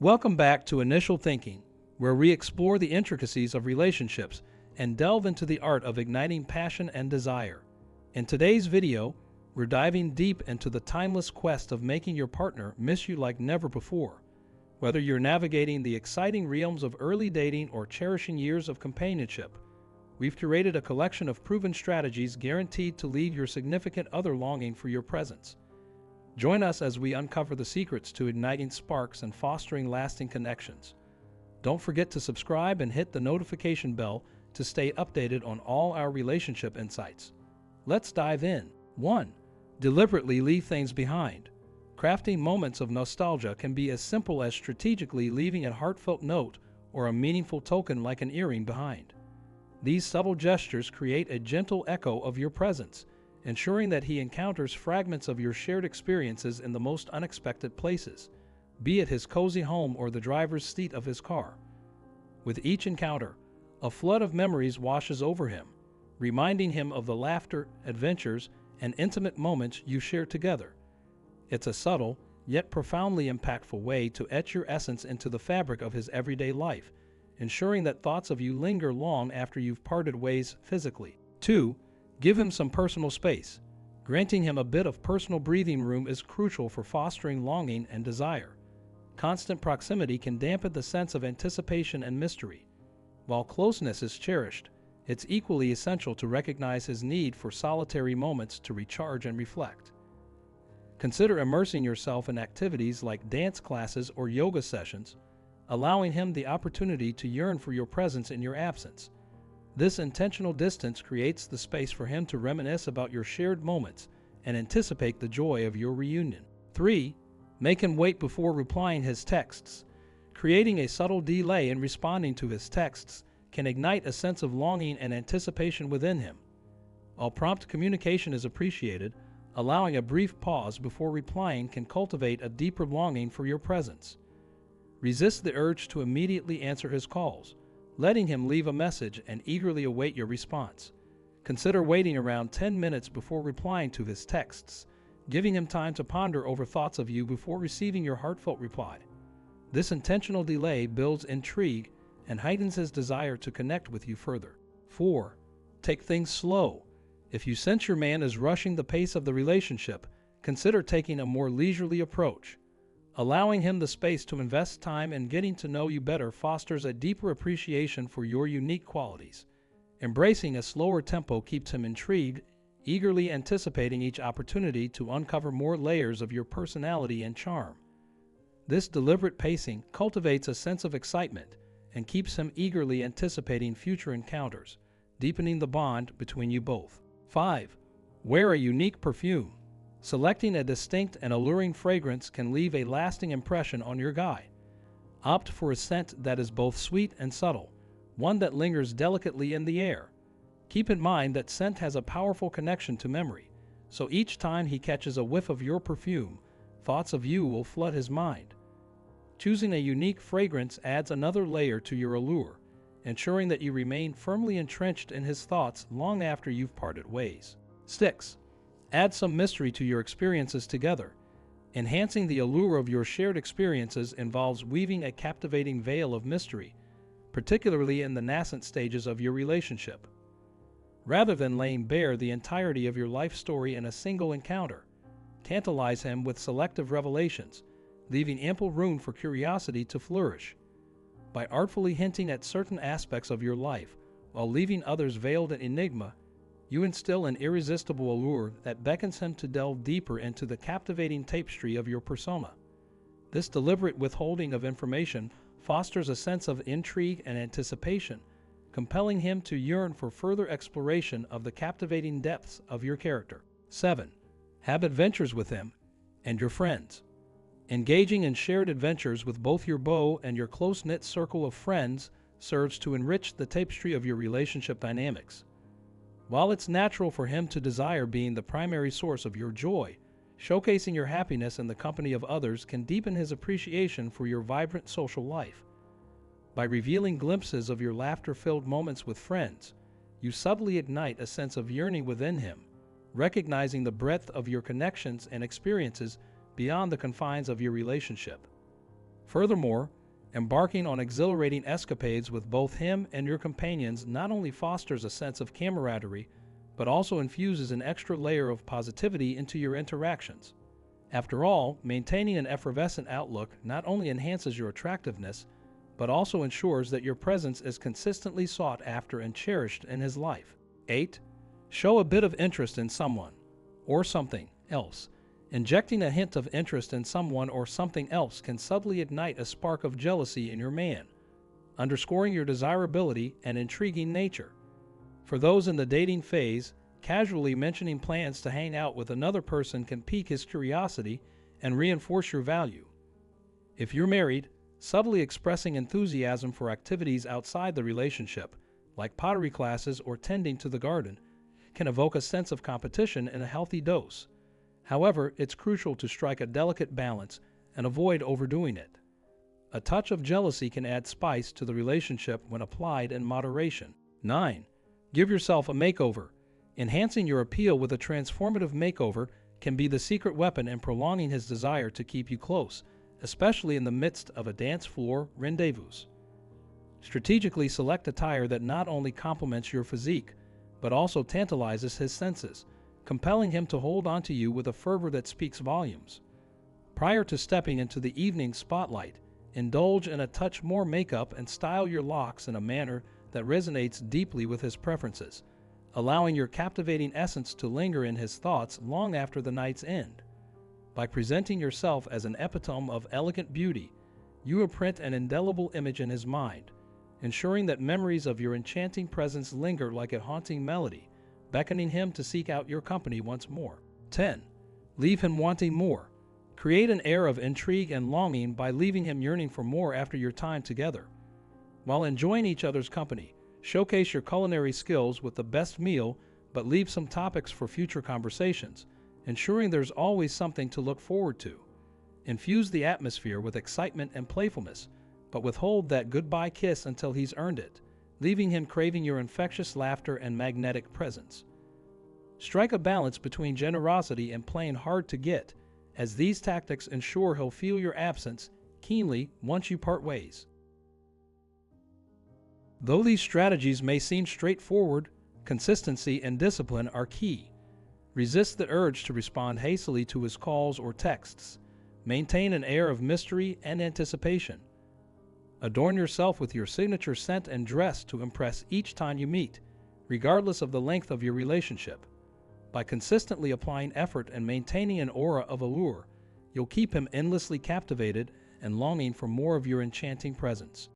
Welcome back to Initial Thinking, where we explore the intricacies of relationships and delve into the art of igniting passion and desire. In today's video, we're diving deep into the timeless quest of making your partner miss you like never before. Whether you're navigating the exciting realms of early dating or cherishing years of companionship, we've curated a collection of proven strategies guaranteed to leave your significant other longing for your presence. Join us as we uncover the secrets to igniting sparks and fostering lasting connections. Don't forget to subscribe and hit the notification bell to stay updated on all our relationship insights. Let's dive in. 1. Deliberately leave things behind. Crafting moments of nostalgia can be as simple as strategically leaving a heartfelt note or a meaningful token like an earring behind. These subtle gestures create a gentle echo of your presence, ensuring that he encounters fragments of your shared experiences in the most unexpected places, be it his cozy home or the driver's seat of his car. With each encounter, a flood of memories washes over him, reminding him of the laughter, adventures, and intimate moments you shared together. It's a subtle, yet profoundly impactful way to etch your essence into the fabric of his everyday life, ensuring that thoughts of you linger long after you've parted ways physically. 2. Give him some personal space. Granting him a bit of personal breathing room is crucial for fostering longing and desire. Constant proximity can dampen the sense of anticipation and mystery. While closeness is cherished, it's equally essential to recognize his need for solitary moments to recharge and reflect. Consider immersing yourself in activities like dance classes or yoga sessions, allowing him the opportunity to yearn for your presence in your absence. This intentional distance creates the space for him to reminisce about your shared moments and anticipate the joy of your reunion. 3. Make him wait before replying his texts. Creating a subtle delay in responding to his texts can ignite a sense of longing and anticipation within him. While prompt communication is appreciated, allowing a brief pause before replying can cultivate a deeper longing for your presence. Resist the urge to immediately answer his calls, letting him leave a message and eagerly await your response. Consider waiting around 10 minutes before replying to his texts, giving him time to ponder over thoughts of you before receiving your heartfelt reply. This intentional delay builds intrigue and heightens his desire to connect with you further. 4. Take things slow. If you sense your man is rushing the pace of the relationship, consider taking a more leisurely approach. Allowing him the space to invest time in getting to know you better fosters a deeper appreciation for your unique qualities. Embracing a slower tempo keeps him intrigued, eagerly anticipating each opportunity to uncover more layers of your personality and charm. This deliberate pacing cultivates a sense of excitement and keeps him eagerly anticipating future encounters, deepening the bond between you both. 5. Wear a unique perfume. Selecting a distinct and alluring fragrance can leave a lasting impression on your guy. Opt for a scent that is both sweet and subtle, one that lingers delicately in the air. Keep in mind that scent has a powerful connection to memory, so each time he catches a whiff of your perfume, thoughts of you will flood his mind. Choosing a unique fragrance adds another layer to your allure, ensuring that you remain firmly entrenched in his thoughts long after you've parted ways. 6. Add some mystery to your experiences together. Enhancing the allure of your shared experiences involves weaving a captivating veil of mystery, particularly in the nascent stages of your relationship. Rather than laying bare the entirety of your life story in a single encounter, tantalize him with selective revelations, leaving ample room for curiosity to flourish. By artfully hinting at certain aspects of your life while leaving others veiled in enigma, you instill an irresistible allure that beckons him to delve deeper into the captivating tapestry of your persona. This deliberate withholding of information fosters a sense of intrigue and anticipation, compelling him to yearn for further exploration of the captivating depths of your character. 7. Have adventures with him and your friends. Engaging in shared adventures with both your beau and your close-knit circle of friends serves to enrich the tapestry of your relationship dynamics. While it's natural for him to desire being the primary source of your joy, showcasing your happiness in the company of others can deepen his appreciation for your vibrant social life. By revealing glimpses of your laughter-filled moments with friends, you subtly ignite a sense of yearning within him, recognizing the breadth of your connections and experiences beyond the confines of your relationship. Furthermore, embarking on exhilarating escapades with both him and your companions not only fosters a sense of camaraderie, but also infuses an extra layer of positivity into your interactions. After all, maintaining an effervescent outlook not only enhances your attractiveness, but also ensures that your presence is consistently sought after and cherished in his life. 8. Show a bit of interest in someone or something else. Injecting a hint of interest in someone or something else can subtly ignite a spark of jealousy in your man, underscoring your desirability and intriguing nature. For those in the dating phase, casually mentioning plans to hang out with another person can pique his curiosity and reinforce your value. If you're married, subtly expressing enthusiasm for activities outside the relationship, like pottery classes or tending to the garden, can evoke a sense of competition in a healthy dose. However, it's crucial to strike a delicate balance and avoid overdoing it. A touch of jealousy can add spice to the relationship when applied in moderation. 9. Give yourself a makeover. Enhancing your appeal with a transformative makeover can be the secret weapon in prolonging his desire to keep you close, especially in the midst of a dance floor rendezvous. Strategically select attire that not only complements your physique, but also tantalizes his senses, compelling him to hold on to you with a fervor that speaks volumes. Prior to stepping into the evening spotlight, indulge in a touch more makeup and style your locks in a manner that resonates deeply with his preferences, allowing your captivating essence to linger in his thoughts long after the night's end. By presenting yourself as an epitome of elegant beauty, you imprint an indelible image in his mind, ensuring that memories of your enchanting presence linger like a haunting melody, beckoning him to seek out your company once more. 10. Leave him wanting more. Create an air of intrigue and longing by leaving him yearning for more after your time together. While enjoying each other's company, showcase your culinary skills with the best meal, but leave some topics for future conversations, ensuring there's always something to look forward to. Infuse the atmosphere with excitement and playfulness, but withhold that goodbye kiss until he's earned it, leaving him craving your infectious laughter and magnetic presence. Strike a balance between generosity and playing hard to get, as these tactics ensure he'll feel your absence keenly once you part ways. Though these strategies may seem straightforward, consistency and discipline are key. Resist the urge to respond hastily to his calls or texts. Maintain an air of mystery and anticipation. Adorn yourself with your signature scent and dress to impress each time you meet, regardless of the length of your relationship. By consistently applying effort and maintaining an aura of allure, you'll keep him endlessly captivated and longing for more of your enchanting presence.